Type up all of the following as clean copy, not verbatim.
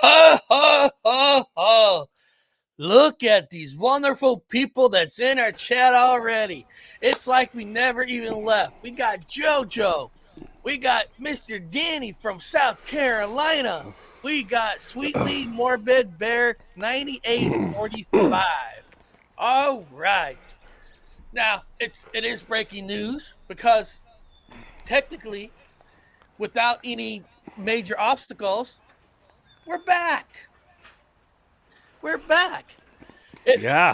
ho, ho, ho, ho. Look at these wonderful people that's in our chat already. It's like we never even left. We got JoJo. We got Mr. Danny from South Carolina. We got Sweetly Morbid Bear 9845. All right. Now, it is breaking news because technically, without any major obstacles, we're back. We're back.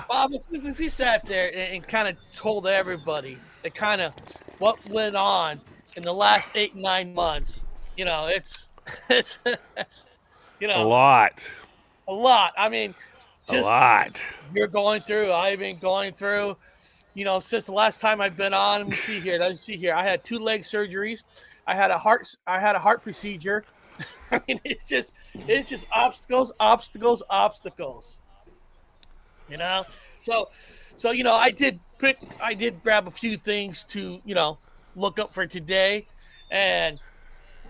Bob, if we sat there and kind of told everybody that kind of what went on in the last 8-9 months, it's a lot. I mean, just a lot. You're going through. I've been going through. Since the last time I've been on. Let me see here. I had 2 leg surgeries. I had a heart procedure. I mean, it's just obstacles. So I did grab a few things to look up for today, and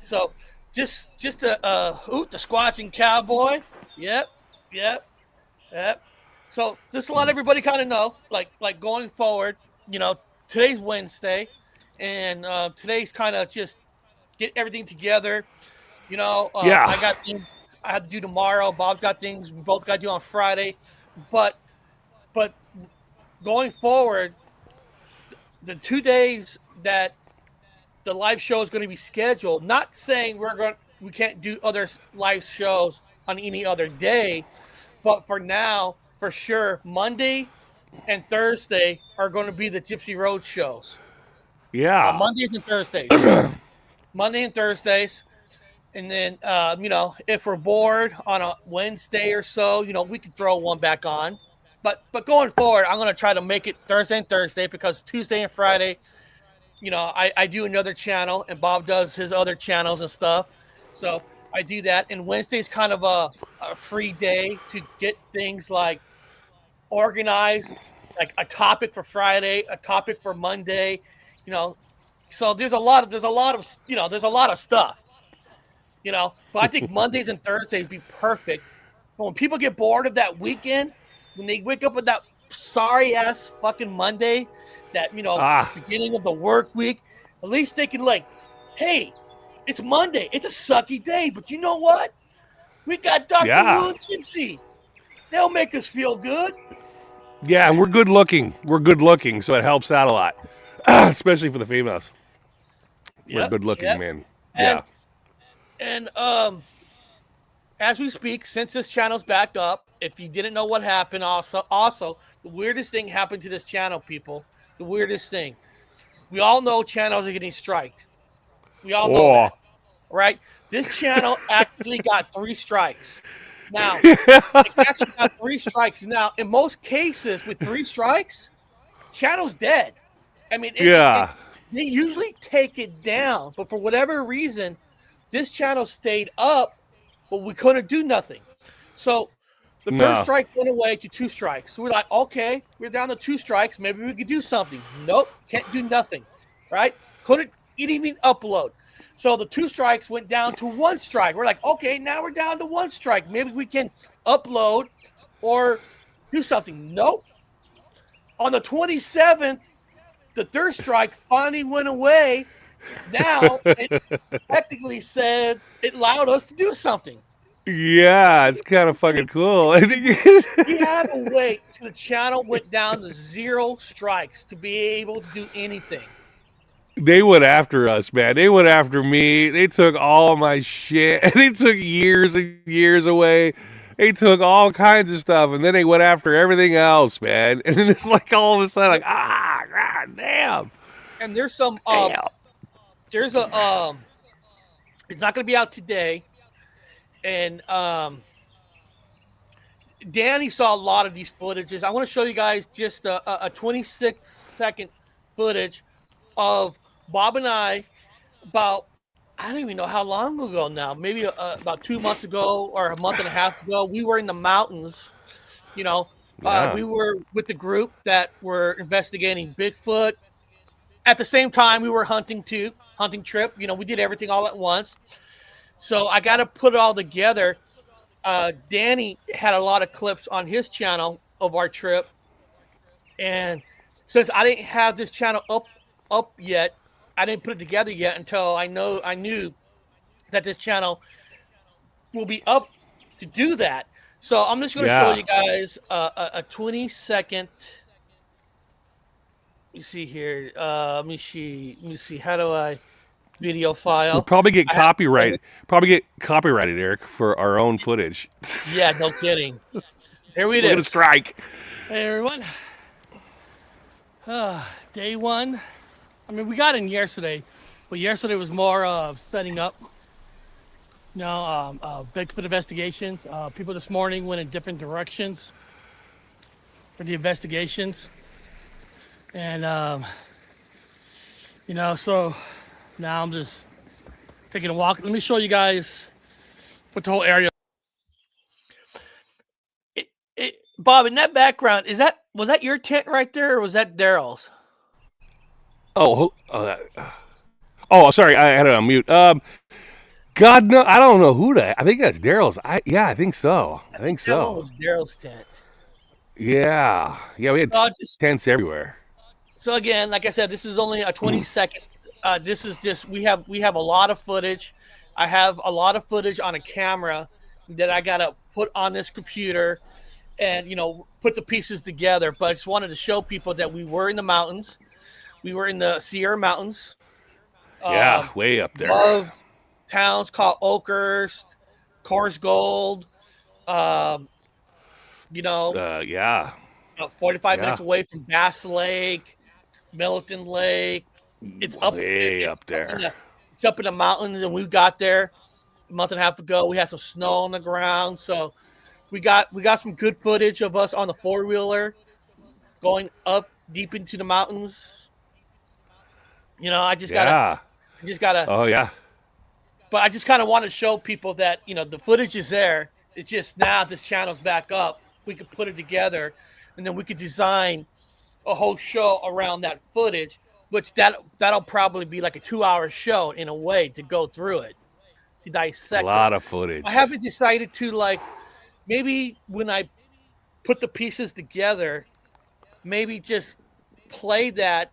so just the squatching cowboy. Yep. So just to let everybody kind of know, like going forward, today's Wednesday, and today's kind of just get everything together. I got things I have to do tomorrow. Bob's got things we both got to do on Friday, but going forward, the 2 days that the live show is going to be scheduled. Not saying we can't do other live shows on any other day, but for now, for sure, Monday and Thursday are going to be the Gypsy Road shows. Yeah. Mondays and Thursdays. Monday and Thursdays. And then, if we're bored on a Wednesday or so, we could throw one back on. But going forward, I'm going to try to make it Thursday and Thursday because Tuesday and Friday, I do another channel and Bob does his other channels and stuff. So I do that. And Wednesday's kind of a free day to get things like organized, like a topic for Friday, a topic for Monday, So there's a lot of stuff, But I think Mondays and Thursdays be perfect. But when people get bored of that weekend, when they wake up with that sorry ass fucking Monday, that beginning of the work week, at least they can hey, it's Monday. It's a sucky day, but you know what? We got Dr. Wu and Gypsy. They'll make us feel good. Yeah, and we're good looking. So it helps out a lot, especially for the females. We're good looking, man. And as we speak, since this channel's back up, if you didn't know what happened, also the weirdest thing happened to this channel, people. The weirdest thing. We all know channels are getting striked. We all know that, right? This channel actually got 3 strikes. Now, it actually got 3 strikes. Now, in most cases, with 3 strikes, channel's dead. I mean, they usually take it down, but for whatever reason, this channel stayed up, but we couldn't do nothing. So the 3rd strike went away to 2 strikes. So we're like, okay, we're down to 2 strikes. Maybe we could do something. Nope, can't do nothing, right? Couldn't even upload. So the 2 strikes went down to 1 strike. We're like, okay, now we're down to 1 strike. Maybe we can upload or do something. Nope. On the 27th, the 3rd strike finally went away. Now it technically said it allowed us to do something. Yeah, it's kind of fucking cool. We had to wait till the channel went down to 0 strikes to be able to do anything. They went after us, man. They went after me. They took all my shit. They took years and years away. They took all kinds of stuff, and then they went after everything else, man. And then it's like all of a sudden, god damn. And there's some there's a it's not going to be out today, and Danny saw a lot of these footages. I want to show you guys just a 26-second footage of Bob and I about, I don't even know how long ago now, maybe about 2 months ago or a month and a half ago. We were in the mountains, we were with the group that were investigating Bigfoot. At the same time, we were hunting trip. We did everything all at once. So I got to put it all together. Danny had a lot of clips on his channel of our trip, and since I didn't have this channel up yet, I didn't put it together yet until I knew that this channel will be up to do that. So I'm just going to show Yeah. you guys a 20-second. Let me see here. Let me see. Let me see. How do I video We'll file? probably get I have copyrighted. Probably get copyrighted, Eric, for our own footage. yeah, no kidding. Here it We're gonna is. strike. Hey everyone. Day one. I mean, we got in yesterday, but yesterday was more of setting up. Bigfoot investigations. People this morning went in different directions for the investigations, and so now I'm just taking a walk. Let me show you guys what the whole area. Bob, in that background, was that your tent right there, or was that Daryl's? Oh, sorry, I had it on mute. God, no, I don't know who that. I think that's Daryl's. I think so. I think That one so. was Daryl's tent. Yeah, we had Just tents everywhere. so again, like I said, this is only a 20-second. This is just we have a lot of footage. I have a lot of footage on a camera that I gotta put on this computer, and put the pieces together. But I just wanted to show people that we were in the mountains. We were in the Sierra Mountains, Yeah, way up there. above towns called Oakhurst, Coarse Gold. Um, you know, Yeah, 45 yeah, minutes away from Bass Lake, Milliton Lake. It's up. way up there. It's up in the mountains, and we got there a month and a half ago. We had some snow on the ground, so we got some good footage of us on the 4-wheeler going up deep into the mountains. I just Yeah. gotta. Oh yeah. But I just kind of want to show people that the footage is there. It's just now this channel's back up. We could put it together, and then we could design a whole show around that footage. Which that'll probably be like a 2-hour show in a way to go through it, to A dissect it. lot of footage. I haven't decided to maybe when I put the pieces together, maybe just play that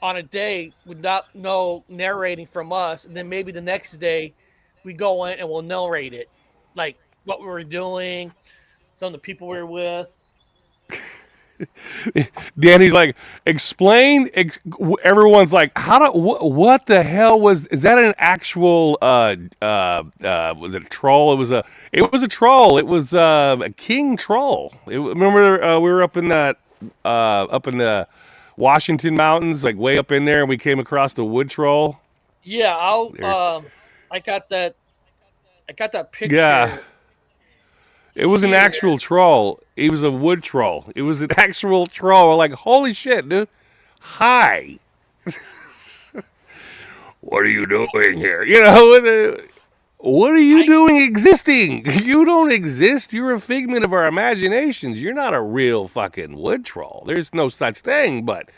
on a day without no narrating from us, and then maybe the next day we go in and we'll narrate it, like what we were doing, some of the people we were with. Danny's like, explain. Everyone's like, what the hell is that an actual, was it a troll? It was a troll. It was a king troll. Remember, we were up in the Washington Mountains, like way up in there, and we came across the wood troll. Yeah, I got that picture. Yeah. It was an actual troll. He was a wood troll. It was an actual troll. We're like, holy shit, dude. Hi. What are you doing here? What are you doing existing? You don't exist. You're a figment of our imaginations. You're not a real fucking wood troll. There's no such thing. But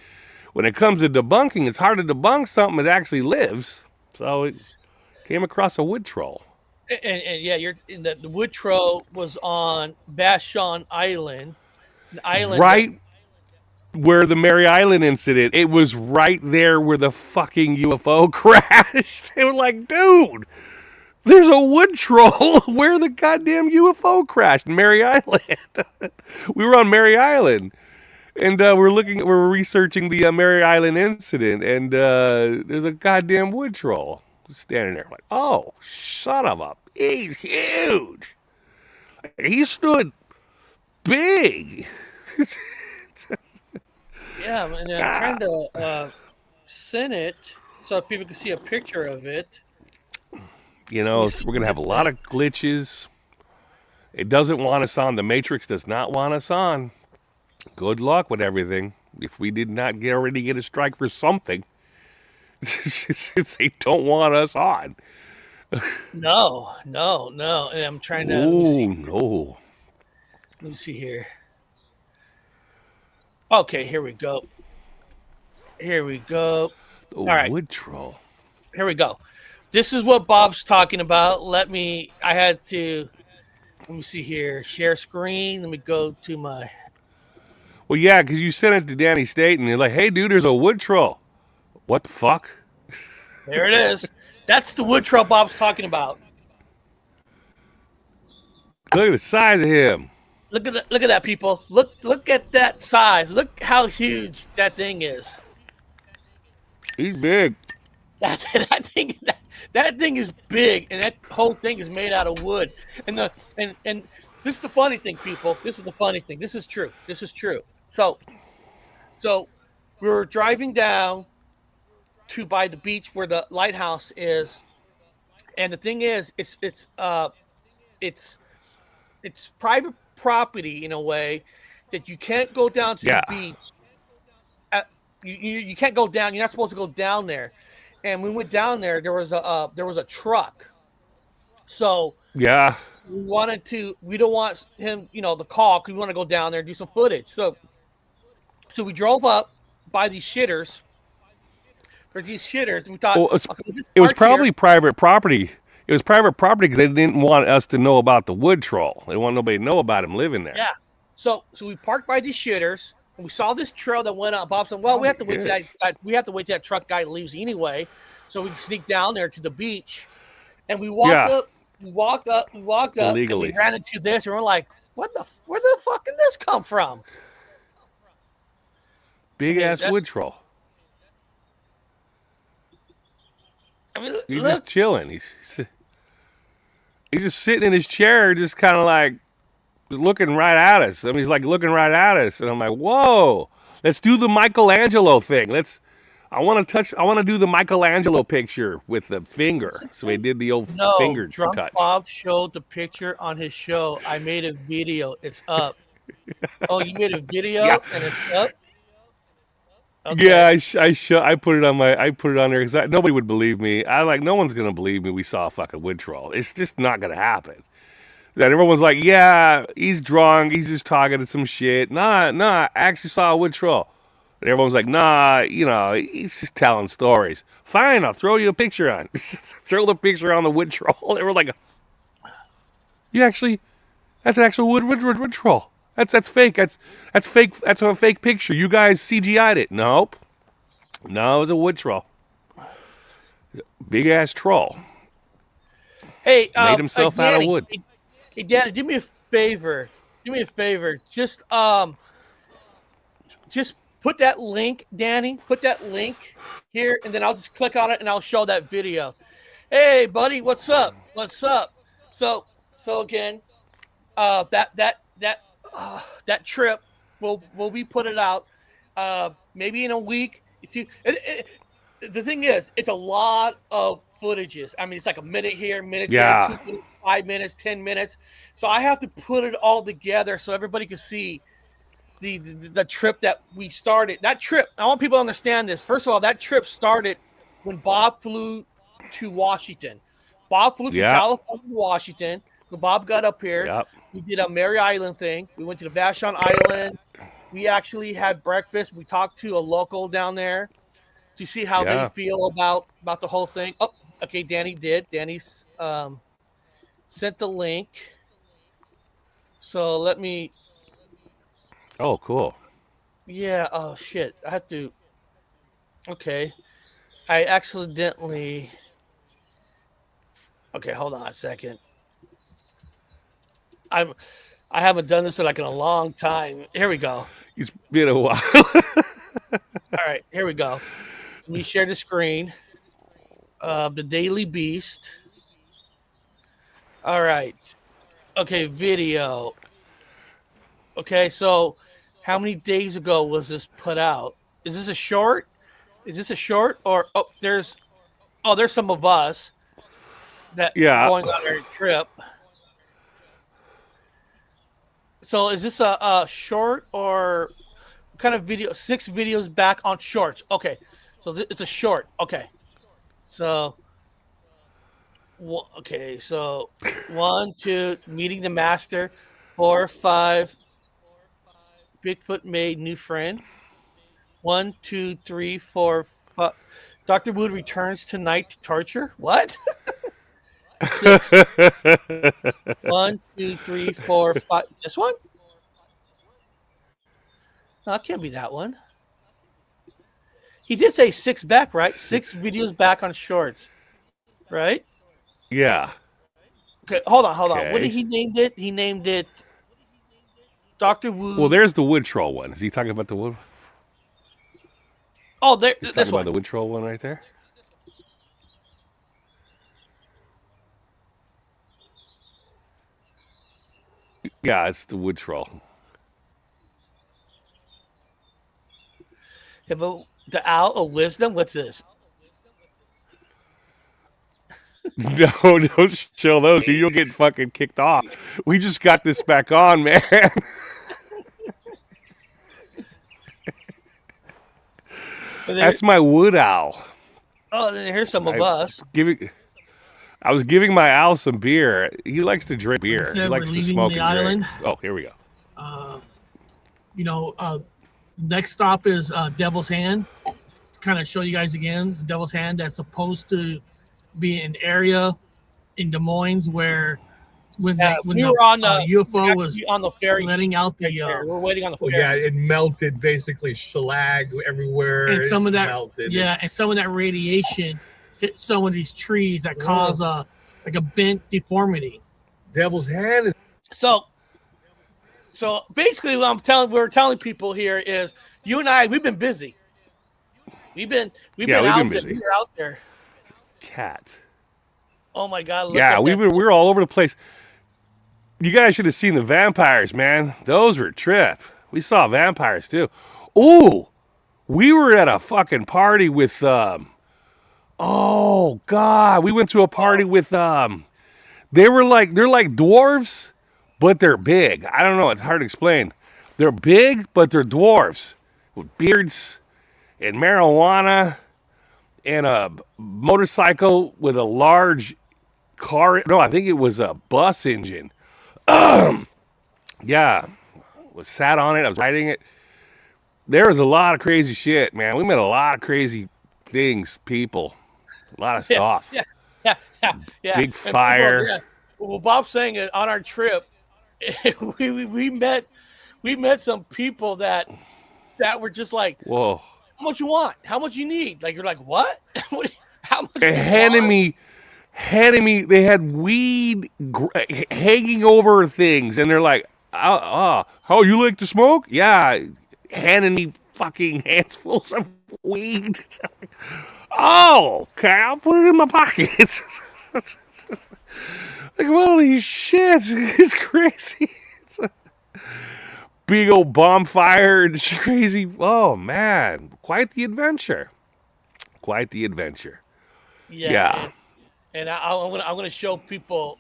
when it comes to debunking, it's hard to debunk something that actually lives. So it came across a wood troll. And yeah, you're in the wood troll was on Vashon Island, an island right where the Mary Island incident. It was right there where the fucking UFO crashed. It was like, dude, there's a wood troll where the goddamn UFO crashed. Mary Island. We were on Mary Island, and we're researching the Mary Island incident, and there's a goddamn wood troll standing there. Like, oh, son of a, he's huge. He stood big. Yeah, and I'm trying to send it so people can see a picture of it. We're going to have a lot of glitches. It doesn't want us on. The Matrix does not want us on. Good luck with everything. If we did not already get a strike for something, they don't want us on. No. And I'm trying to. Oh, no. Let me see here. Okay, here we go. The All right. wood troll. Here we go. This is what Bob's talking about. I had to Let me see here. Share screen. Let me go to my. Well, yeah, because you sent it to Danny State, and you're like, "Hey, dude, there's a wood troll." What the fuck? There it is. That's the wood troll Bob's talking about. Look at the size of him. Look at that, people. Look at that size. Look how huge that thing is. He's big. That thing is big, and that whole thing is made out of wood. And this is the funny thing, people. This is the funny thing. This is true. This is true. So we were driving down to by the beach where the lighthouse is, and the thing is, it's it's private property in a way that you can't go down to Yeah. the beach. You can't go down. You're not supposed to go down there. And we went down there. There was a truck. So Yeah. we wanted to. We don't want him, the call. Because we want to go down there and do some footage. So we drove up by these shitters. There's these shitters. And we thought, Well, okay, it was probably private property. It was private property because they didn't want us to know about the wood troll. They didn't want nobody to know about him living there. Yeah. So we parked by these shitters. And we saw this trail that went up. Bob said, "Well, we have to wait till that truck guy leaves anyway, so we can sneak down there to the beach." And we walked up, illegally. And we ran into this, and we're like, "Where the fuck did this come from?" Big ass wood troll. I mean, he's just chilling. He's just sitting in his chair, just kind of like looking right at us. I mean, he's like looking right at us, and I'm like, "Whoa, let's do the Michelangelo thing. I want to do the Michelangelo picture with the finger." So he did the old finger Drunk touch. Bob showed the picture on his show. I made a video. It's up. Oh, you made a video and it's up. Okay. Yeah, I put it on there because nobody would believe me. No one's gonna believe me. We saw a fucking wood troll. It's just not gonna happen. That everyone's like, yeah, he's drunk. He's just talking to some shit. Nah, I actually saw a wood troll. And everyone's like, nah, he's just telling stories. Fine, I'll throw you a picture on. Throw the picture on the wood troll. They were like, that's an actual wood troll. That's fake. That's fake. That's a fake picture. You guys CGI'd it. Nope. No, it was a wood troll. Big ass troll. Hey, made himself out of wood. Hey, Daddy, do me a favor. Just put that link, Danny. Put that link here, and then I'll just click on it, and I'll show that video. Hey, buddy, what's up? So again, that trip will be put it out maybe in a week. The thing is, it's a lot of footages. I mean, it's like a minute here, minute there, 2 minutes, 5 minutes, 10 minutes. So I have to put it all together so everybody can see the trip that we started. That trip, I want people to understand this. First of all, that trip started when Bob flew to Washington. Bob flew from California to Washington. When Bob got up here, we did a Mary Island thing. We went to the Vashon Island. We actually had breakfast. We talked to a local down there to see how they feel about the whole thing. Oh, okay, Danny did. Danny's sent the link. So let me. Oh, cool. Yeah. Oh, shit. I have to. Okay. I accidentally. Okay, hold on a second. I haven't done this in a long time. Here we go. It's been a while. All right, here we go. Let me share the screen. The Daily Beast. All right. Okay, video. Okay, so how many days ago was this put out? Is this a short? Or there's some of us that going on our trip. So is this a short or kind of video? 6 videos back on shorts. Okay, so it's a short. Okay, so 1, 2, meeting the master. 4, 5. Bigfoot made new friend. 1, 2, 3, 4, 5. Dr. Wood returns tonight to torture. What? Six. 1, 2, 3, 4, 5. This one? No, it can't be that one. He did say 6 back, right? 6 6. videos back on shorts, right? Yeah. Okay, hold on, hold on. What did Okay. he name it? He named it Doctor Well, Wu. there's the wood troll one. Is he talking about the wood? Oh, there, He's talking this about one. the wood troll one right there. Yeah, it's the wood troll. Have the Owl of Wisdom. What's this? No, don't show those. You'll get fucking kicked off. We just got this back on, man. That's my wood owl. Oh, then here's some of I us. giving. I was giving my owl some beer. He likes to drink Like I beer. He said, we're likes to leaving smoke the and drink. island. Oh, here we go. You know, next stop is Devil's Hand. Kind of show you guys again the Devil's Hand. That's supposed to be an area in Des Moines where when We the were on the UFO was on the ferry. letting out right the there. We're waiting on the Well, ferry. yeah, it melted basically shelag everywhere. and some of It that melted. and some of that radiation hit some of these trees that cause like a bent deformity. Devil's Hand is So basically, what we're telling people here is, you and I, we've been busy. We've been out there. busy. We were out there. Cat. Oh my God! Look Yeah, at we that. were all over the place. You guys should have seen the vampires, man. Those were a trip. We saw vampires too. Ooh, we were at a fucking party with oh God, we went to a party with they're like dwarves, but they're big. I don't know, it's hard to explain. They're big, but they're dwarves with beards and marijuana and a motorcycle with a large car. No, I think it was a bus engine. Yeah, was sat on it. I was riding it. There was a lot of crazy shit, man. We met a lot of crazy things, people, a lot of stuff. Yeah. Big And fire. yeah. Well, Bob's saying it on our trip. we met some people that were just like, Whoa. how much you want? How much you need? Like, you're like, what? How much? And you handing me, they had weed hanging over things, and they're like, oh, you like to smoke? Yeah, handing me fucking handfuls of weed. Oh, okay, I'll put it in my pockets. Like, holy shit, it's crazy. It's a big old bonfire, it's crazy. Oh, man, quite the adventure. Quite the adventure. Yeah. And I'm gonna show people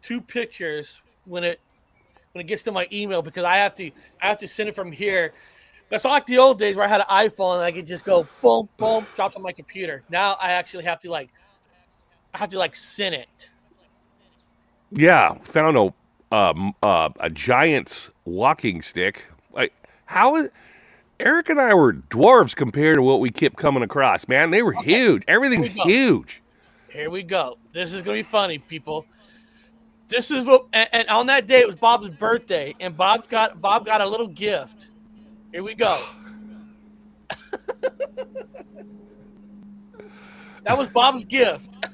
2 pictures when it gets to my email, because I have to send it from here. That's not like the old days where I had an iPhone and I could just go boom, boom, drop on my computer. Now I actually have to send it. Yeah, found a giant's walking stick. Like, how is Eric and I were dwarves compared to what we kept coming across, man. They were huge. Everything's Here we go. huge. Here we go. This is gonna be funny, people. This is what, and on that day it was Bob's birthday, and Bob got a little gift. Here we go. That was Bob's gift.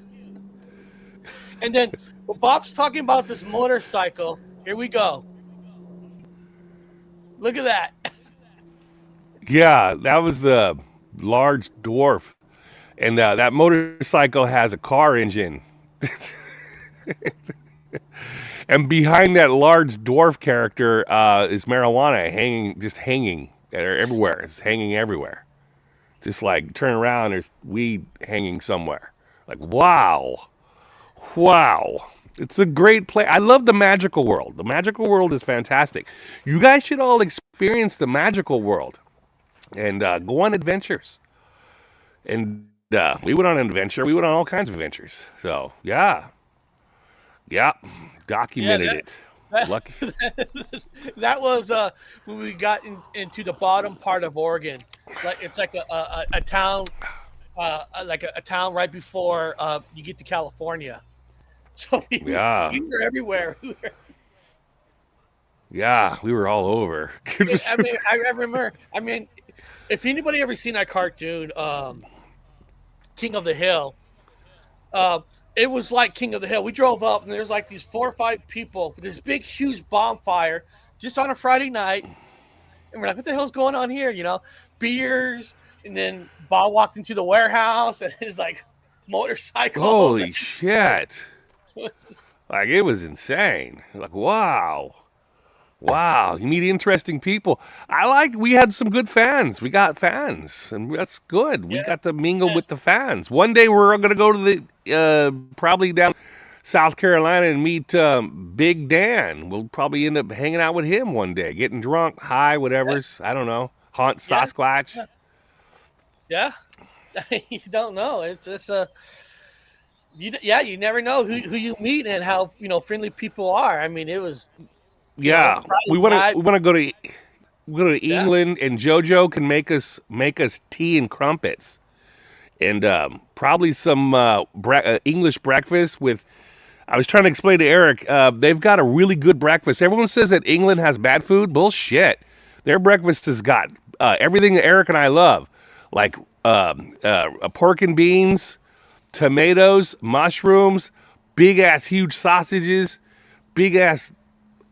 And then when Bob's talking about this motorcycle, here we go. Look at that. Yeah, that was the large dwarf. And that motorcycle has a car engine. And behind that large dwarf character is marijuana hanging everywhere. It's hanging everywhere. Just like turn around, there's weed hanging somewhere. Like, wow. It's a great place. I love the magical world. The magical world is fantastic. You guys should all experience the magical world and go on adventures. And we went on an adventure. We went on all kinds of adventures. So, yeah, documented it. Lucky. That was when we got into the bottom part of Oregon. Like, it's like a town, like a town right before you get to California. So we Yeah. were everywhere. Yeah, we were all over. I mean, I remember. I mean, if anybody ever seen that cartoon, King of the Hill, uh, it was like King of the Hill. We drove up and there's like these 4 or 5 people with this big, huge bonfire just on a Friday night. And we're like, what the hell's going on here? You know, beers. And then Bob walked into the warehouse and his like motorcycle. Holy shit. Like, it was insane. Like, wow. Wow. You meet interesting people. We had some good fans. We got fans, and that's good. We got to mingle with the fans. One day we're going to go to the, probably down South Carolina and meet Big Dan. We'll probably end up hanging out with him one day, getting drunk, high, whatever's, I don't know, haunt Sasquatch. Yeah. You don't know. It's just you never know who you meet and how, you know, friendly people are. I mean, it was. Yeah, we want to go to England, and JoJo can make us tea and crumpets, and probably some English breakfast with. I was trying to explain to Eric. They've got a really good breakfast. Everyone says that England has bad food. Bullshit. Their breakfast has got everything that Eric and I love, like pork and beans, tomatoes, mushrooms, big ass huge sausages, big ass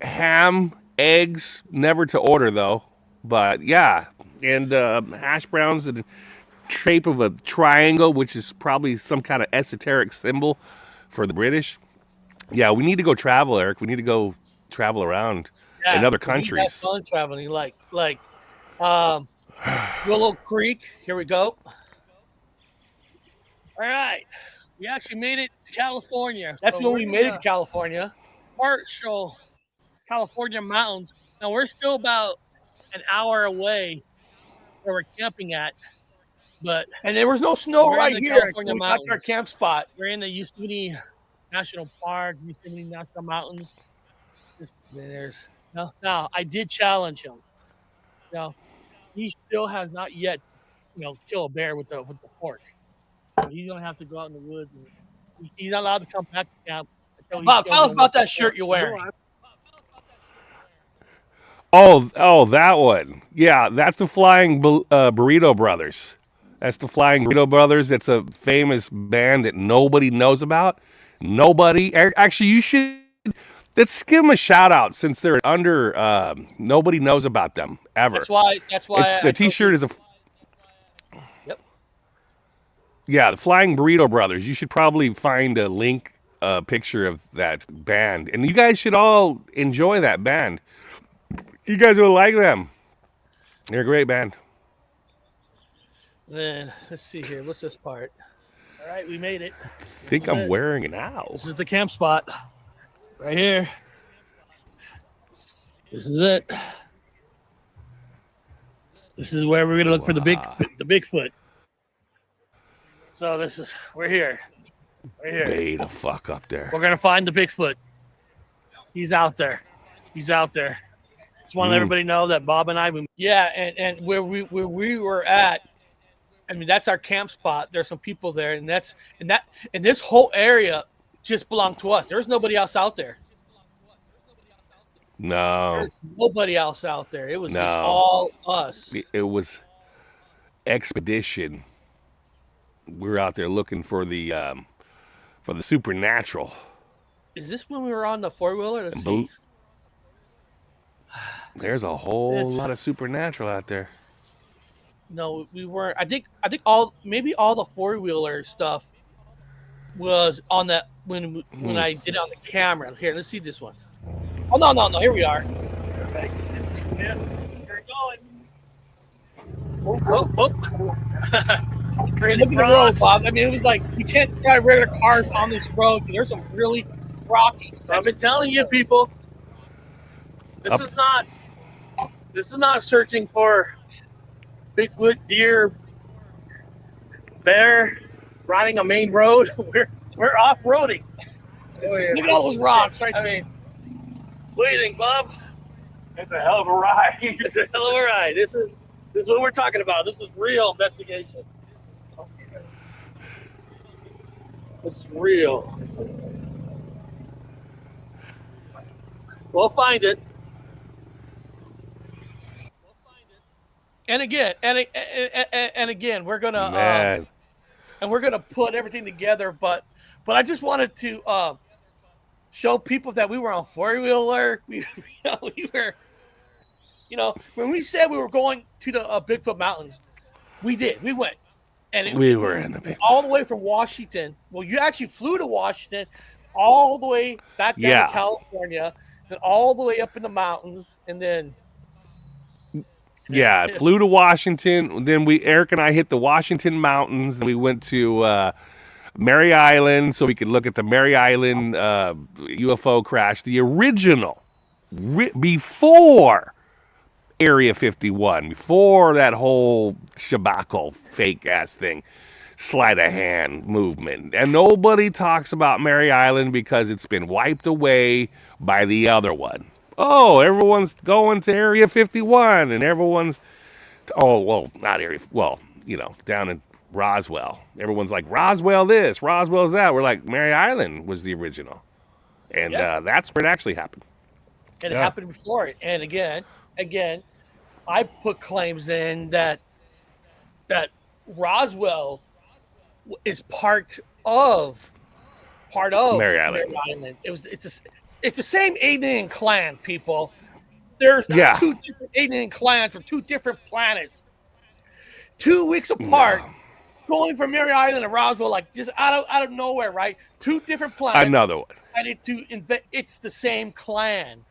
ham, eggs, never to order though, but yeah, and hash browns in the shape of a triangle, which is probably some kind of esoteric symbol for the British. Yeah, we need to go travel, Eric. We need to go travel around in other countries. Have fun traveling, like Willow Creek. Here we go. All right, we actually made it to California. That's when we made it to California. Marshall, California mountains. Now we're still about an hour away where we're camping at, and there was no snow right here. California mountains. Our camp spot. We're in the Yosemite National Park, Yosemite National Mountains. Now I did challenge him. Now he still has not yet, kill a bear with the fork. So he's gonna have to go out in the woods. And he's not allowed to come back to camp. Bob, tell us about that shirt you're wearing. Oh, that one. Yeah, that's the Flying Burrito Brothers. That's the Flying Burrito Brothers. It's a famous band that nobody knows about. Nobody. Actually, you should. Let's give them a shout out since they're under. Nobody knows about them ever. That's why. The T-shirt is a. Yep. Yeah, the Flying Burrito Brothers. You should probably find a link, picture of that band, and you guys should all enjoy that band. You guys will like them. They're a great band. Then let's see here. What's this part? All right, we made it. I think I'm wearing it now. This is the camp spot. Right here. This is it. This is where we're gonna look for the Bigfoot. So we're here. Right here. Way the fuck up there. We're gonna find the Bigfoot. He's out there. Just want to let everybody know that Bob and I. And where we were at. I mean, that's our camp spot. There's some people there, and this whole area just belonged to us. There's nobody else out there. No. There's nobody else out there. It was just all us. It was expedition. We were out there looking for the supernatural. Is this when we were on the 4-wheeler? Let's see. There's a whole lot of supernatural out there. No, we weren't. I think all the 4-wheeler stuff was on that when I did it on the camera. Here, let's see this one. Oh no! Here we are. Okay. Yeah, we're going. Oh. Look at the road, Bob. I mean, it was like you can't drive regular cars on this road. There's some really rocky stuff. So I've been telling you, people. This is not searching for Bigfoot, deer, bear, riding a main road. We're off-roading. Look at all those rocks right there. I mean, what do you think, Bob? It's a hell of a ride. It's a hell of a ride. This is what we're talking about. This is real investigation. This is real. We'll find it. And again, and again, we're gonna Man. put everything together. But I just wanted to show people that we were on four-wheeler. We were, when we said we were going to the Bigfoot Mountains, we did. We went, and We were in the Bigfoot. all the way from Washington. Well, you actually flew to Washington, all the way back down to California, and all the way up in the mountains, and then. Yeah, flew to Washington. Then Eric and I hit the Washington Mountains. We went to Mary Island so we could look at the Mary Island UFO crash, the original, before Area 51, before that whole shabacle fake ass thing, sleight of hand movement. And nobody talks about Mary Island because it's been wiped away by the other one. Oh, everyone's going to Area 51, and everyone's, not Area, down in Roswell. Everyone's like, Roswell this, Roswell's that. We're like, Mary Island was the original. And that's where it actually happened. And it happened before it. And again, I put claims in that Roswell is part of Mary Island. It's the same alien clan, people. There's two different alien clans from two different planets. 2 weeks apart, going from Mary Island to Roswell, like just out of nowhere, right? Two different planets. Another one. It's the same clan.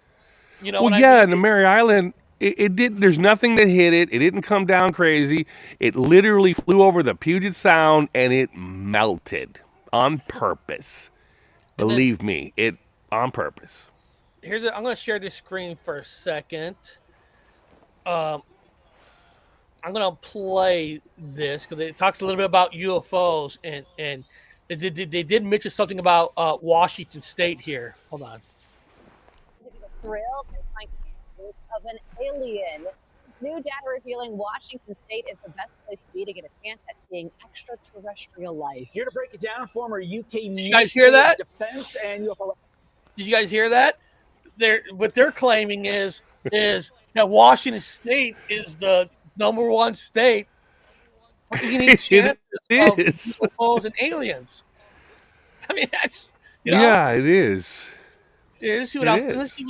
And the Mary Island, it did. There's nothing that hit it. It didn't come down crazy. It literally flew over the Puget Sound and it melted on purpose. Believe me, it on purpose. I'm going to share this screen for a second. I'm going to play this because it talks a little bit about UFOs and they did mention something about Washington State here. Hold on. Thrill of an alien. New data revealing Washington State is the best place to be to get a chance at seeing extraterrestrial life. Here to break it down, former UK you guys hear that? Defense and UFO. Did you guys hear that? What they're claiming is that Washington State is the number one state for any chance of UFOs and aliens. I mean, that's Yeah, it is. Yeah, let's see what else. Let's see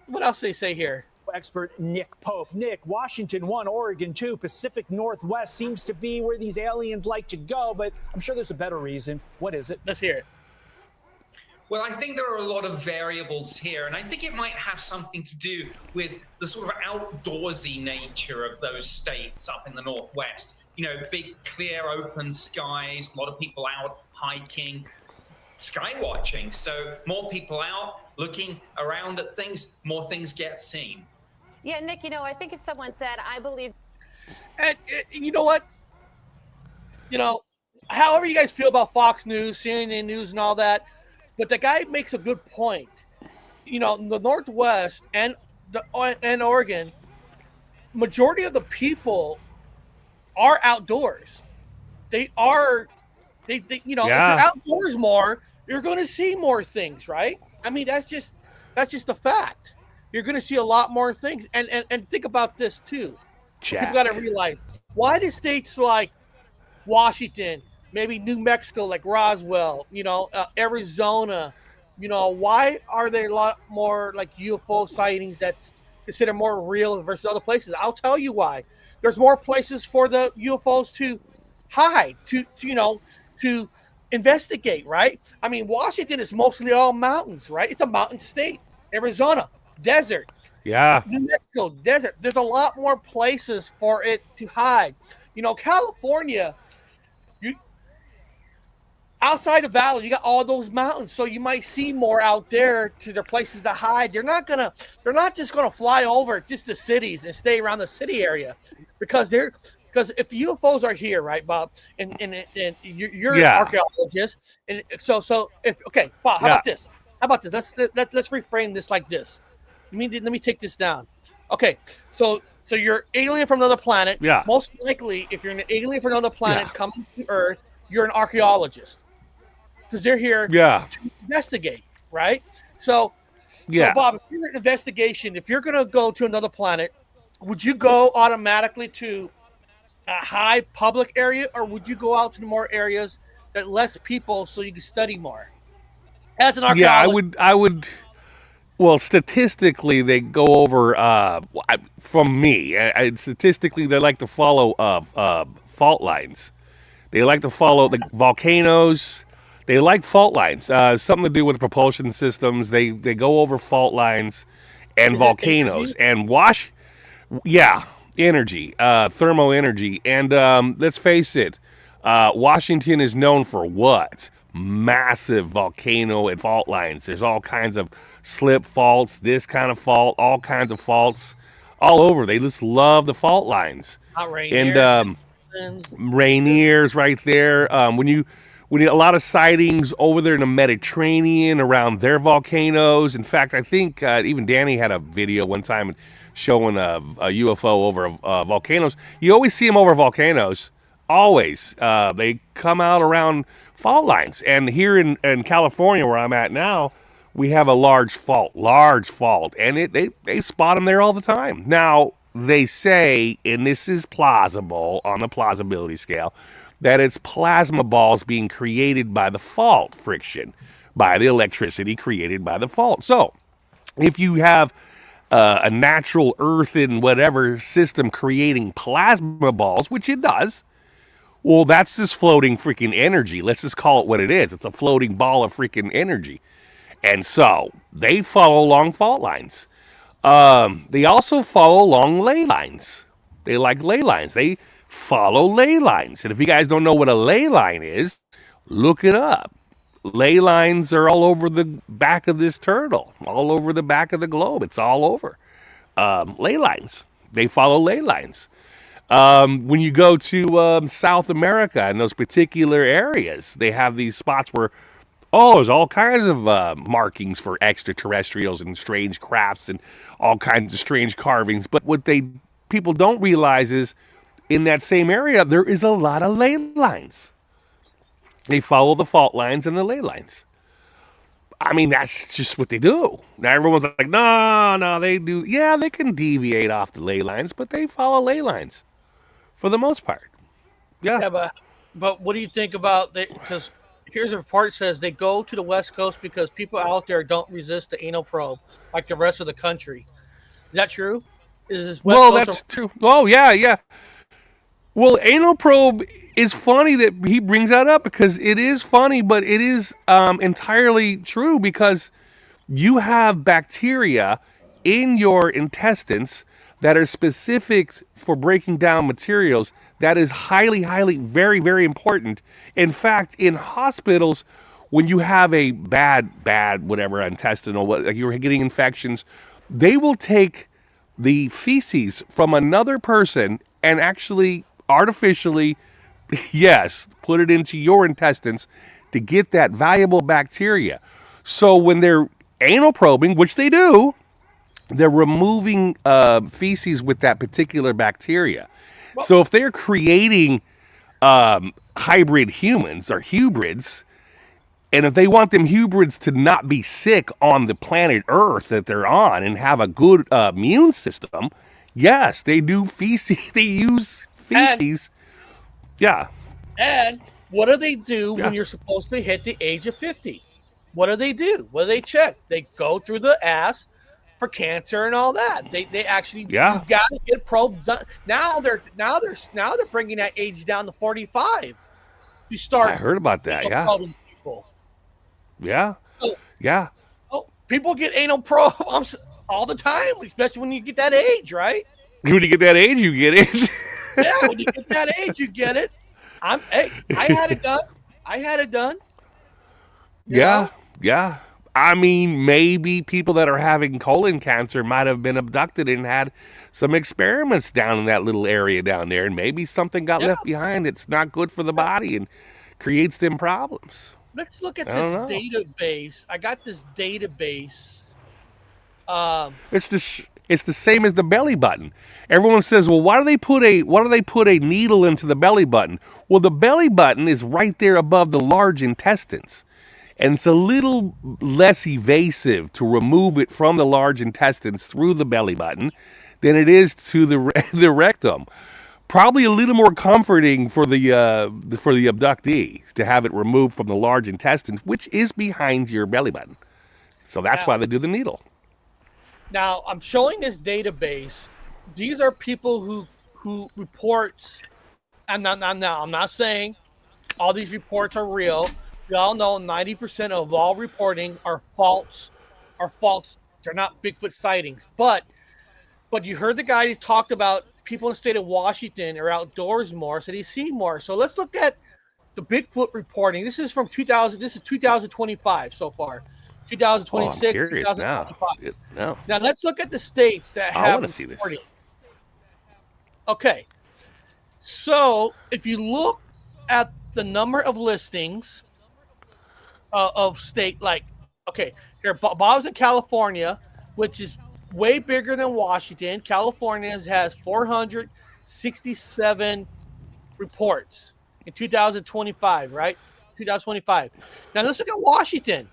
what else they say here. Expert Nick Pope. Nick, Washington 1, Oregon 2, Pacific Northwest seems to be where these aliens like to go, but I'm sure there's a better reason. What is it? Let's hear it. Well, I think there are a lot of variables here, and I think it might have something to do with the sort of outdoorsy nature of those states up in the Northwest. Big, clear, open skies, a lot of people out hiking, sky watching. So more people out looking around at things, more things get seen. Yeah, Nick, I think if someone said, I believe. And you know what? However you guys feel about Fox News, CNN News, and all that, but the guy makes a good point. The Northwest and Oregon, majority of the people are outdoors. They are, if you're outdoors more, you're going to see more things, right? I mean, that's just a fact. You're going to see a lot more things, and think about this too. You've got to realize why do states like Washington, maybe New Mexico, like Roswell, Arizona, why are there a lot more like UFO sightings that's considered more real versus other places? I'll tell you why. There's more places for the UFOs to hide, to investigate, right? I mean, Washington is mostly all mountains, right? It's a mountain state. Arizona, desert. Yeah. New Mexico, desert. There's a lot more places for it to hide. California, outside of Valley, you got all those mountains, so you might see more out there to their places to hide. They're not just gonna fly over just the cities and stay around the city area, because if UFOs are here, right, Bob, and you're an archaeologist, and so Bob, how about this? Let's reframe this like this. Let me take this down. Okay, so you're alien from another planet. Yeah. Most likely, if you're an alien from another planet coming to Earth, you're an archaeologist, because they're here to investigate, right? So Yeah. So, Bob, if you're an investigation, if you're going to go to another planet, would you go automatically to a high public area, or would you go out to the more areas that less people so you can study more? As an Yeah, archaeologist, I would. Well, statistically, they go over. From me, statistically, they like to follow fault lines. They like to follow the volcanoes. They like fault lines. Something to do with propulsion systems. They go over fault lines and is it volcanoes energy? and wash. Yeah, energy, thermal energy, and let's face it, Washington is known for what? Massive volcano and fault lines. There's all kinds of slip faults, this kind of fault, all kinds of faults, all over. They just love the fault lines. Not And Rainier, Rainier's right there. When you a lot of sightings over there in the Mediterranean around their volcanoes. In fact, I think even Danny had a video one time showing a UFO over volcanoes. You always see them over volcanoes. Always. They come out around fault lines. And here in California, where I'm at now, we have a large fault. And they spot them there all the time. Now, they say, and this is plausible on the plausibility scale, that it's plasma balls being created by the fault friction, by the electricity created by the fault. So, if you have a natural earthen whatever system creating plasma balls, which it does, well, that's just floating freaking energy. Let's just call it what it is. It's a floating ball of freaking energy. And so, they follow along fault lines. They also follow along ley lines. They like ley lines. They follow ley lines. And if you guys don't know what a ley line is, look it up. Ley lines are all over the back of this turtle, all over the back of the globe. It's all over. Ley lines. They follow ley lines. When you go to South America and those particular areas, they have these spots where, there's all kinds of markings for extraterrestrials and strange crafts and all kinds of strange carvings. But what people don't realize is in that same area, there is a lot of ley lines. They follow the fault lines and the ley lines. I mean, that's just what they do. Now, everyone's like, no, they do. Yeah, they can deviate off the ley lines, but they follow ley lines for the most part. Yeah. Yeah, but what do you think about because here's a report that says they go to the West Coast because people out there don't resist the anal probe like the rest of the country. Is that true? Is this West Well, Coast that's true. Oh, yeah. Well, anal probe is funny that he brings that up because it is funny, but it is entirely true because you have bacteria in your intestines that are specific for breaking down materials. That is highly, very, very important. In fact, in hospitals, when you have a bad, whatever, intestinal, like you're getting infections, they will take the feces from another person and actually artificially, yes, put it into your intestines to get that valuable bacteria. So when they're anal probing, which they do, they're removing feces with that particular bacteria. So if they're creating hybrid humans or hybrids, and if they want them hybrids to not be sick on the planet Earth that they're on and have a good immune system, yes, they do feces. They use feces. And what do they do when you're supposed to hit the age of 50? What do they do? What do they check? They go through the ass for cancer and all that. They actually you gotta get probed done. Now they're bringing that age down to 45. You start. I heard about that. People. Yeah. So, yeah. Oh, people get anal probes all the time, especially when you get that age, right? When you get that age, you get it. Yeah, when you get that age, you get it. I had it done. You know? Yeah. I mean, maybe people that are having colon cancer might have been abducted and had some experiments down in that little area down there, and maybe something got left behind that's not good for the body and creates them problems. Let's look at this database. I got this database. It's the same as the belly button. Everyone says, "Well, why do they put a needle into the belly button?" Well, the belly button is right there above the large intestines. and it's a little less evasive to remove it from the large intestines through the belly button than it is to the rectum. Probably a little more comforting for the abductees to have it removed from the large intestines, which is behind your belly button. So that's why they do the needle. Now I'm showing this database. These are people who reports. I'm not saying all these reports are real. We all know 90% of all reporting are false. They're not Bigfoot sightings. But you heard the guy who talked about people in the state of Washington are outdoors more, so they see more. So let's look at the Bigfoot reporting. This is from 2000. This is 2025 so far. 2026. I'm curious 2025. No. Now let's look at the states that have. I want to see this. Okay. So if you look at the number of listings of state, like, okay, here Bob's in California, which is way bigger than Washington. California has 467 reports in 2025, right? 2025. Now let's look at Washington.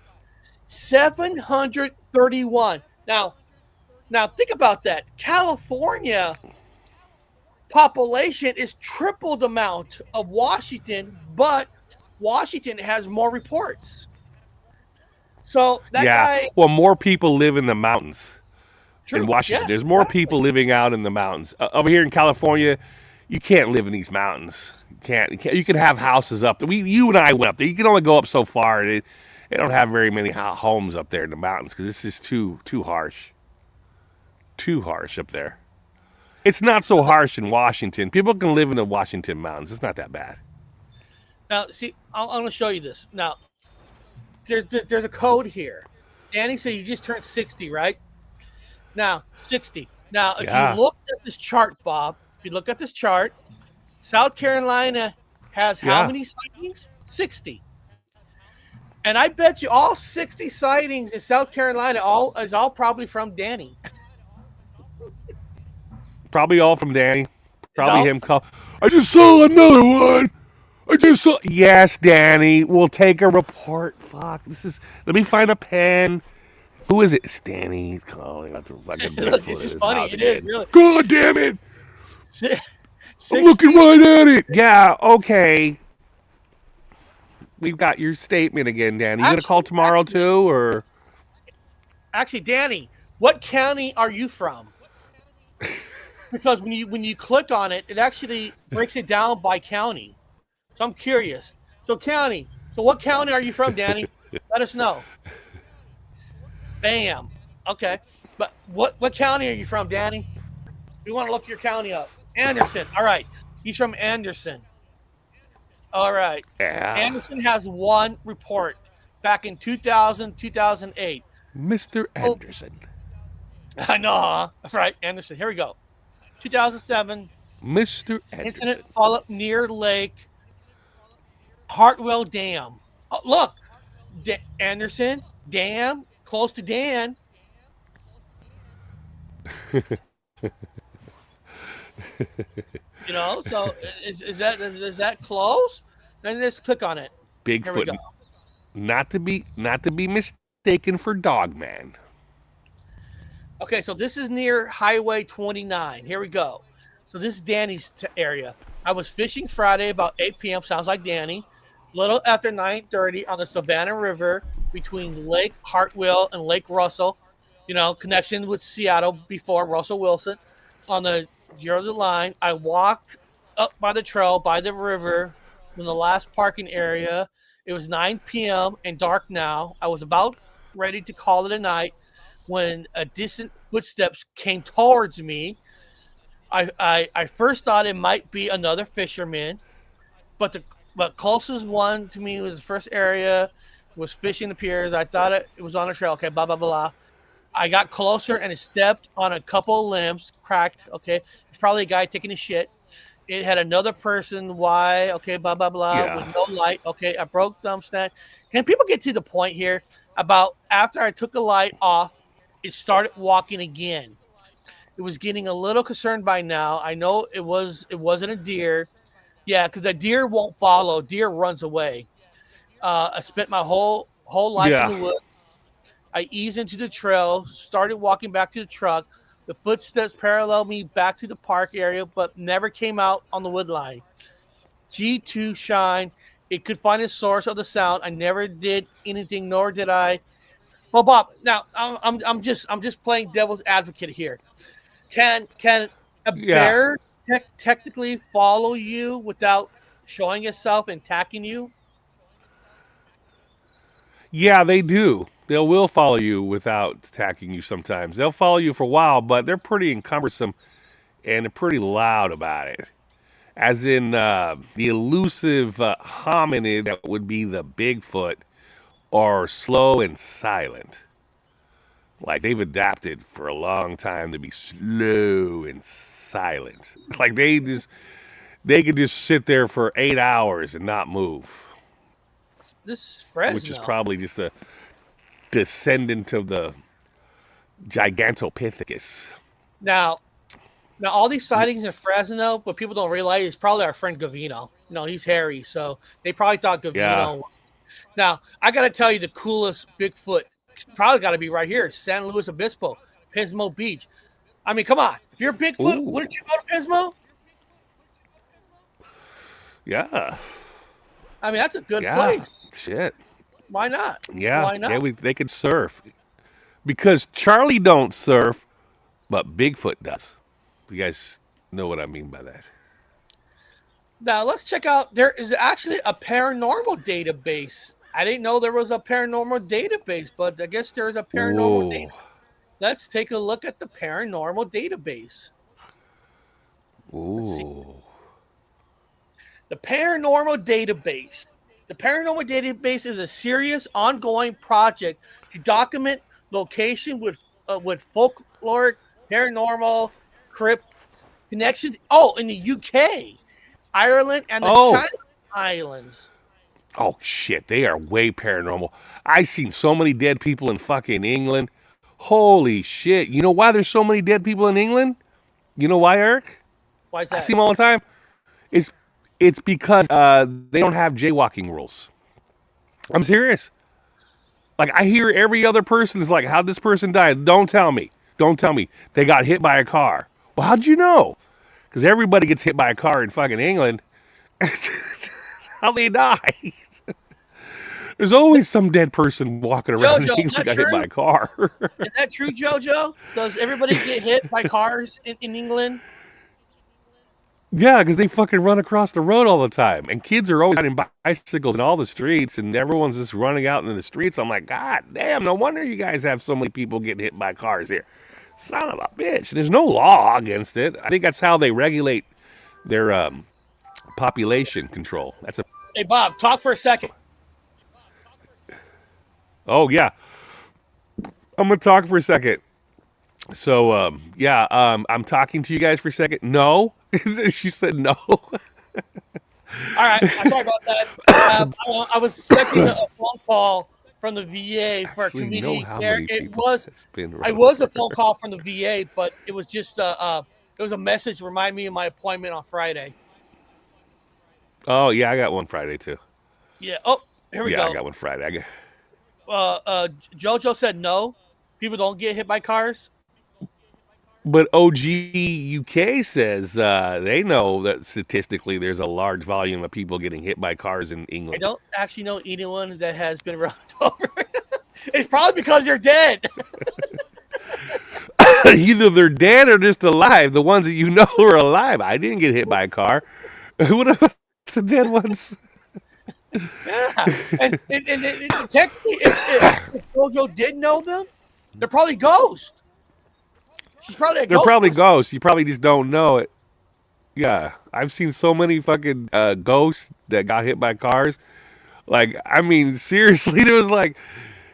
731. Now think about that. California population is triple the amount of Washington, but Washington has more reports. So that guy. Well, more people live in the mountains in Washington. Yeah, There's more people living out in the mountains. Over here in California, you can't live in these mountains. You can't. You can have houses up there. You and I went up there. You can only go up so far. They don't have very many homes up there in the mountains because it's just too harsh. Too harsh up there. It's not so harsh in Washington. People can live in the Washington mountains. It's not that bad. Now, see, I'm going to show you this. Now, there's a code here. Danny said you just turned 60, right? Now, 60. Now, if you look at this chart, Bob, if you look at this chart, South Carolina has how many sightings? 60. And I bet you all 60 sightings in South Carolina is all probably from Danny. Probably all from Danny. Probably him. I just saw another one. Yes, Danny. We'll take a report. Fuck. Let me find a pen. Who is it? It's Danny. He's calling. That's a fucking Bigfoot. It's just funny. It is, really. God damn it. I'm looking right at it. Yeah, okay. We've got your statement again, Danny. You going to call tomorrow too, or? Actually, Danny, what county are you from? Because when you click on it, it actually breaks it down by county. So I'm curious. So what county are you from, Danny? Let us know. Bam. Okay. But what county are you from, Danny? We want to look your county up. Anderson. All right. He's from Anderson. All right. Yeah. Anderson has one report back in 2000, 2008. Mr. Anderson. I know, huh? Right, Anderson. Here we go. 2007. Mr. Anderson. Incident followed near Lake Hartwell Dam. Oh, look, Anderson Dam, close to Dan. So is that close? Then just click on it. Bigfoot, not to be mistaken for Dogman. Okay, so this is near Highway 29. Here we go. So this is Danny's area. I was fishing Friday about 8 p.m. Sounds like Danny. Little after 9:30 on the Savannah River between Lake Hartwell and Lake Russell. Connection with Seattle before Russell Wilson on the Georgia line. I walked up by the trail by the river in the last parking area. It was 9 p.m. and dark now. I was about ready to call it a night when a distant footsteps came towards me. I first thought it might be another fisherman, but the closest one to me was the first area was fishing the piers. I thought it was on a trail. Okay, blah, blah, blah. I got closer and it stepped on a couple of limbs, cracked. Okay, it's probably a guy taking a shit. It had another person. Why? Okay, blah, blah, blah. With no light. Okay, I broke thumbsnack. Can people get to the point here about after I took the light off, it started walking again. It was getting a little concerned by now. I know it wasn't a deer. Yeah, because a deer won't follow. Deer runs away. I spent my whole whole life Yeah. in the woods. I eased into the trail, started walking back to the truck. The footsteps paralleled me back to the park area, but never came out on the wood line. G2 shine. It could find a source of the sound. I never did anything, nor did I. Well, Bob, now I'm just playing devil's advocate here. Can a Yeah. bear technically follow you without showing itself and attacking you? Yeah, they do. They will follow you without attacking you sometimes. They'll follow you for a while, but they're pretty encumbersome and they're pretty loud about it. As in the elusive hominid that would be the Bigfoot are slow and silent. Like they've adapted for a long time to be slow and silent. Like they could just sit there for 8 hours and not move, This is which is Fresno. probably just a descendant of the Gigantopithecus. Now, all these sightings in Fresno, what people don't realize is probably our friend Gavino. He's hairy, so they probably thought Gavino. Yeah. Now, I got to tell you, the coolest Bigfoot probably got to be right here, San Luis Obispo, Pismo Beach. I mean, come on. If you're Bigfoot, Ooh. wouldn't you go to Pismo? Yeah. I mean, that's a good Yeah. place. Shit. Why not? Yeah. Why not? Yeah, they could surf. Because Charlie don't surf, but Bigfoot does. You guys know what I mean by that. Now, let's check out. There is actually a paranormal database. I didn't know there was a paranormal database, but I guess there's a paranormal database. Let's take a look at the paranormal database. Ooh. The paranormal database. The paranormal database is a serious, ongoing project to document location with folkloric, paranormal, crypt connections. Oh, in the UK, Ireland, and the China Islands. Oh shit, they are way paranormal. I've seen so many dead people in fucking England. Holy shit. You know why there's so many dead people in England? You know why, Eric? Why is I that? see them all the time. It's because they don't have jaywalking rules. I'm serious. Like I hear every other person is like, how'd this person die? Don't tell me. Don't tell me. They got hit by a car. Well, how'd you know? Because everybody gets hit by a car in fucking England. That's how they die. There's always some dead person walking around Jojo, in England got hit by a car. Is that true, Jojo? Does everybody get hit by cars in England? Yeah, because they fucking run across the road all the time. And kids are always riding bicycles in all the streets, and everyone's just running out into the streets. I'm like, God damn, no wonder you guys have so many people getting hit by cars here. Son of a bitch. And there's no law against it. I think that's how they regulate their population control. That's a. Hey, Bob, talk for a second. Oh, yeah. I'm going to talk for a second. So, I'm talking to you guys for a second. No. She said no. All right, I'm sorry about that. I was expecting a phone call from the VA for Actually, a community how care. many It people was has been I around was a here? phone call from the VA, but it was just it was a message to remind me of my appointment on Friday. Oh, yeah, I got one Friday, too. Yeah. Oh, here we Yeah, go. I got one Friday. I got... Jojo said no. People don't get hit by cars. But OG UK says they know that statistically there's a large volume of people getting hit by cars in I England. don't actually know anyone that has been run over. It's probably because they're dead. Either they're dead or just alive. The ones that you know are alive. I didn't get hit by a car. What about the dead ones? Yeah. And technically, if Jojo did know them, they're probably ghosts. She's probably a They're ghost probably person. ghosts. You probably just don't know it. Yeah, I've seen so many fucking ghosts that got hit by cars. Like, I mean, seriously, there was like,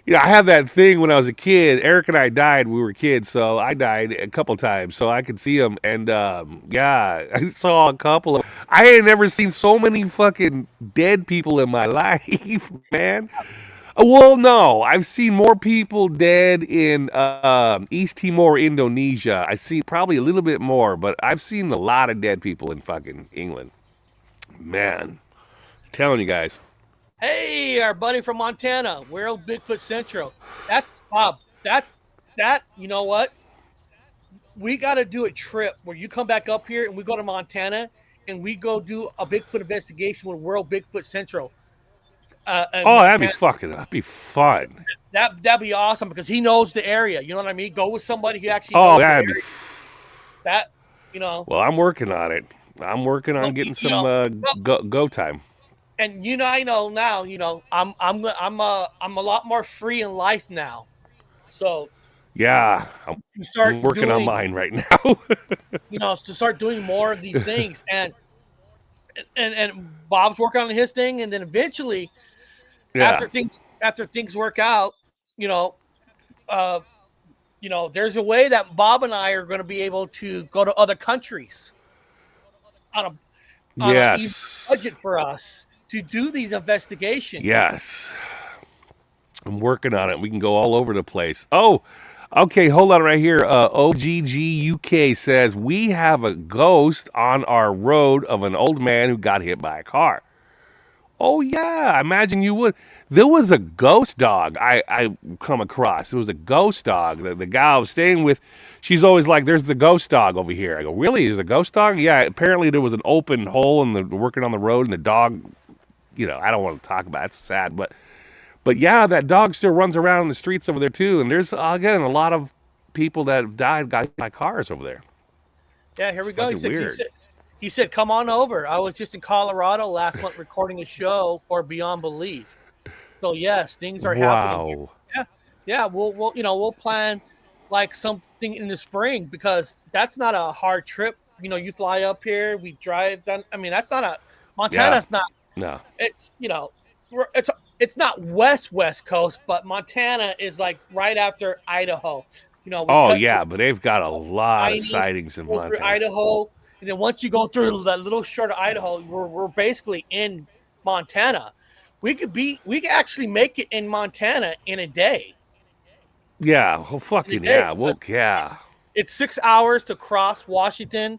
I have that thing when I was a kid. Eric and I died. We were kids, so I died a couple times, so I could see them. And I saw a couple of. I had never seen so many fucking dead people in my life, man. Well, no, I've seen more people dead in East Timor, Indonesia. I see probably a little bit more, but I've seen a lot of dead people in fucking England. Man, I'm telling you guys. Hey, our buddy from Montana, World Bigfoot Central. That's Bob. That you know what? We got to do a trip where you come back up here and we go to Montana and we go do a Bigfoot investigation with World Bigfoot Central. In Oh, Montana. that'd be fun. That'd be awesome because he knows the area. You know what I mean? Go with somebody who actually Oh, knows the that'd be. area. That you know. Well, I'm working on it. I'm working on getting some go time. And I know now. I'm a lot more free in life now. So Yeah, you start I'm working on mine right now. To start doing more of these things, and Bob's working on his thing, and then eventually, after things work out, there's a way that Bob and I are going to be able to go to other countries on an even budget for us to do these investigations. Yes. I'm working on it. We can go all over the place. Oh, okay. Hold on right here. OGGUK says, we have a ghost on our road of an old man who got hit by a car. Oh, yeah. I imagine you would. There was a ghost dog I come across. It was a ghost dog. The guy I was staying with, she's always like, there's the ghost dog over here. I go, really? There's a ghost dog? Yeah, apparently there was an open hole and working on the road, and the dog, I don't want to talk about it. It's sad, but yeah, that dog still runs around in the streets over there too. And there's, again, a lot of people that have died got hit by cars over there. Yeah, here we go. He said, come on over. I was just in Colorado last month recording a show for Beyond Belief. So yes, things are happening. Yeah. We'll plan like something in the spring because that's not a hard trip. You fly up here, we drive down. I mean, that's not Montana's not. No. It's it's not west coast, but Montana is like right after Idaho. But they've got a lot of sightings in Montana. Idaho, and then once you go through that little short of Idaho, we're basically in Montana. We could actually make it in Montana in a day. Yeah, well, fucking yeah. Well, yeah. It's 6 hours to cross Washington,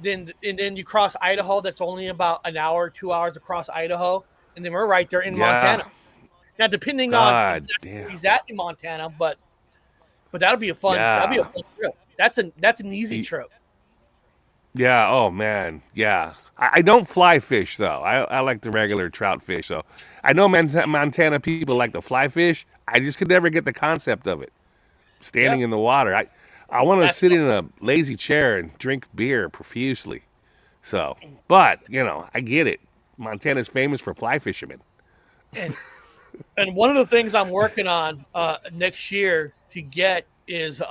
then you cross Idaho. That's only about an hour, 2 hours to cross Idaho, and then we're right there in Montana. Now, depending on where he's at in Montana, but that'll be a fun. That'll be a fun trip. That's an easy trip. Yeah. Oh man. Yeah. I don't fly fish though. I like the regular trout fish. So I know Montana people like the fly fish. I just could never get the concept of it. Standing in the water. I want to sit in a lazy chair and drink beer profusely. So, but I get it. Montana's famous for fly fishermen. And one of the things I'm working on next year to get is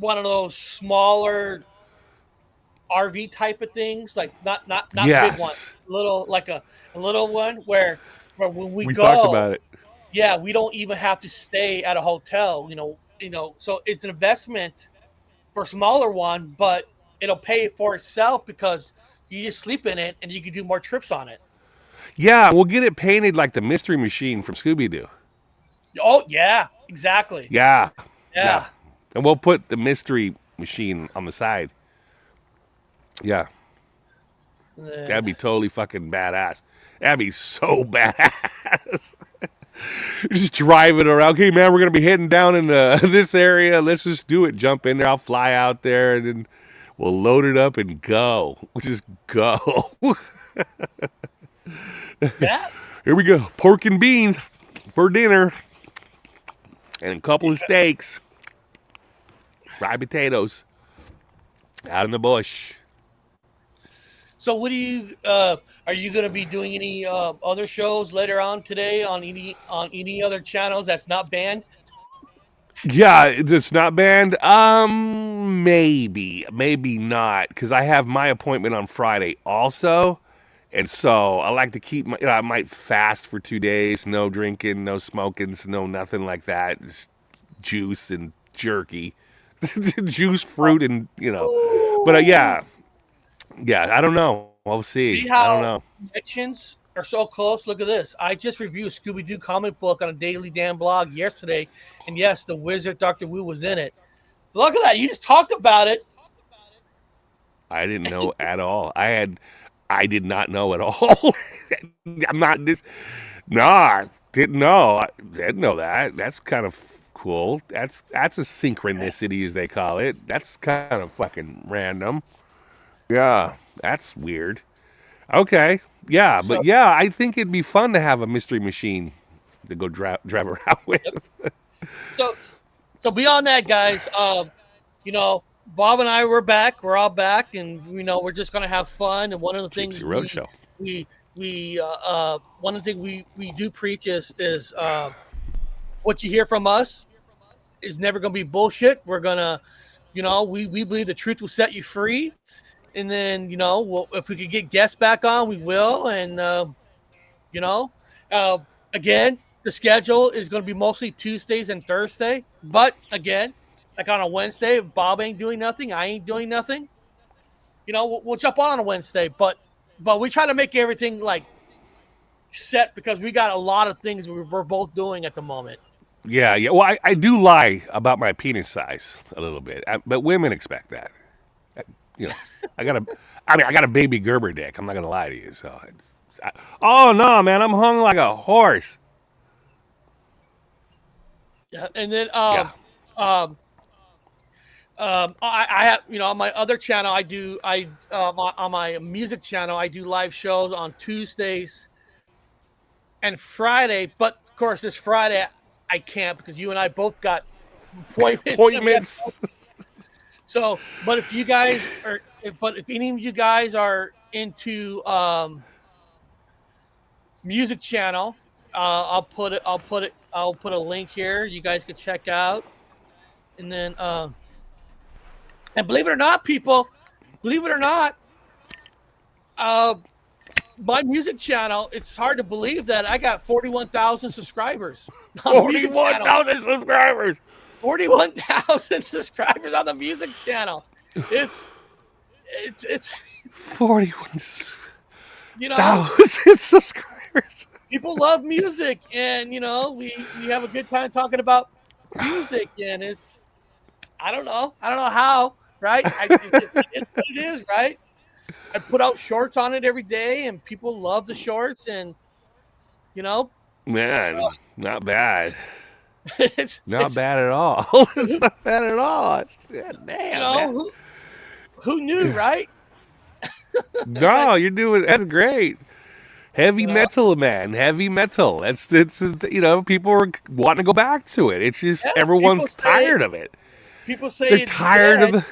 one of those smaller RV type of things, like not big one, little like a little one where when we go, talked about it. Yeah, we don't even have to stay at a hotel. So it's an investment for a smaller one, but it'll pay for itself because you just sleep in it and you can do more trips on it. Yeah, we'll get it painted like the Mystery Machine from Scooby-Doo. Oh yeah, exactly. Yeah. And we'll put the Mystery Machine on the side. Yeah. That'd be totally fucking badass. That'd be so badass. Just driving around. Okay, man, we're going to be heading down in this area. Let's just do it. Jump in there. I'll fly out there and then we'll load it up and go. We'll just go. Here we go. Pork and beans for dinner. And a couple of steaks. Fried potatoes. Out in the bush. So what do you are you going to be doing any other shows later on today on any other channels that's not banned? Yeah, it's not banned. Maybe not, because I have my appointment on Friday also, and so I like to keep my. I might fast for 2 days, no drinking, no smoking, no nothing like that. Just juice and jerky, juice, fruit, and But yeah. I don't know. We'll see. See how I don't know. connections are so close? Look at this. I just reviewed a Scooby-Doo comic book on a Daily Dan blog yesterday, and yes, the wizard Dr. Wu was in it. Look at that. You just talked about it. I didn't know at all. I I did not know at all. I'm not this. No, I didn't know. I didn't know that. That's kind of cool. That's a synchronicity, as they call it. That's kind of fucking random. Yeah, that's weird. Okay, yeah, So- but yeah, I think it'd be fun to have a mystery machine to go drive around with. So beyond that, guys, you know, Bob and I were back. We're all back, and you know, we're just gonna have fun. And one of the things Gypsy Road Show. we one of the things we do preach is what you hear from us is never gonna be bullshit. We're gonna, you know, we believe the truth will set you free. And then, you know, if we could get guests back on, we will. And you know, again, the schedule is going to be mostly Tuesdays and Thursday. But again, like on a Wednesday, if Bob ain't doing nothing, I ain't doing nothing. You know, we'll jump on a Wednesday. But we try to make everything like set because we got a lot of things we're both doing at the moment. Yeah. Well, I do lie about my penis size a little bit, but women expect that. You know, I got a baby Gerber dick. I'm not gonna lie to you. So, oh no, man, I'm hung like a horse. Yeah, and then Yeah. I have, you know, on my other channel on my music channel I do live shows on Tuesdays and Friday, but of course this Friday I can't because you and I both got appointments. So, but if you guys are, if any of you guys are into music channel, I'll put a link here. You guys can check out, and then and believe it or not, people, my music channel. It's hard to believe that I got 41,000 subscribers. 41,000 subscribers. 41,000 subscribers on the music channel. It's 41,000 you know, subscribers. people love music, and you know, we have a good time talking about music, and it's I don't know how, right? It's what it is, right? I put out shorts on it every day, and people love the shorts, and you know, Man, not bad. it's Not bad at all. It's not bad at all. Yeah, damn, you know, who knew, right? No, you're doing that's great. Heavy metal, man. Heavy metal. It's you know, people are wanting to go back to it. It's just everyone's tired of it. People say They're it's tired dead. of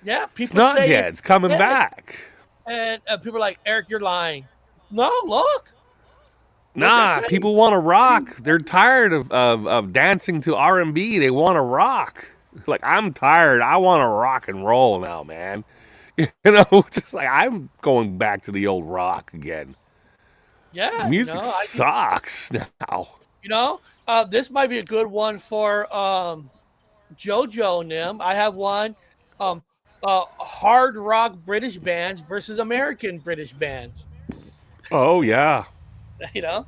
Yeah, people not say yet. It's coming dead. back. And people are like, Eric, you're lying. No, look. Nah, people want to rock. They're tired of dancing to R&B. They want to rock. Like, I'm tired. I want to rock and roll now, man. You know, just like I'm going back to the old rock again. Yeah, Music you know, sucks now. You know, this might be a good one for JoJo and them. I have one. Hard rock British bands versus American British bands. Oh yeah. You know.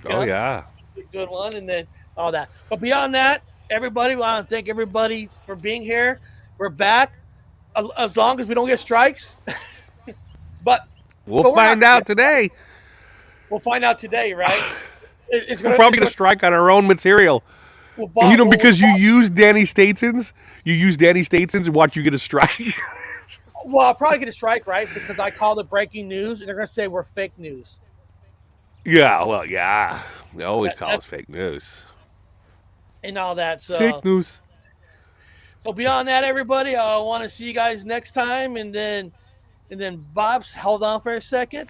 Yeah. A good one, and then all that. But beyond that, everybody, I want to thank everybody for being here. We're back, as long as we don't get strikes. but We'll find out today. We'll find out today, right? It's We're probably gonna strike on our own material. Well, You know, because you use Danny Statens. You use Danny Statens and watch you get a strike. Well, I'll probably get a strike, right? Because I call it breaking news, and they're going to say we're fake news. Yeah, well, yeah. They always call us fake news. And all that. So Fake news. So beyond that, everybody, I want to see you guys next time. And then Bob's, hold on for a second.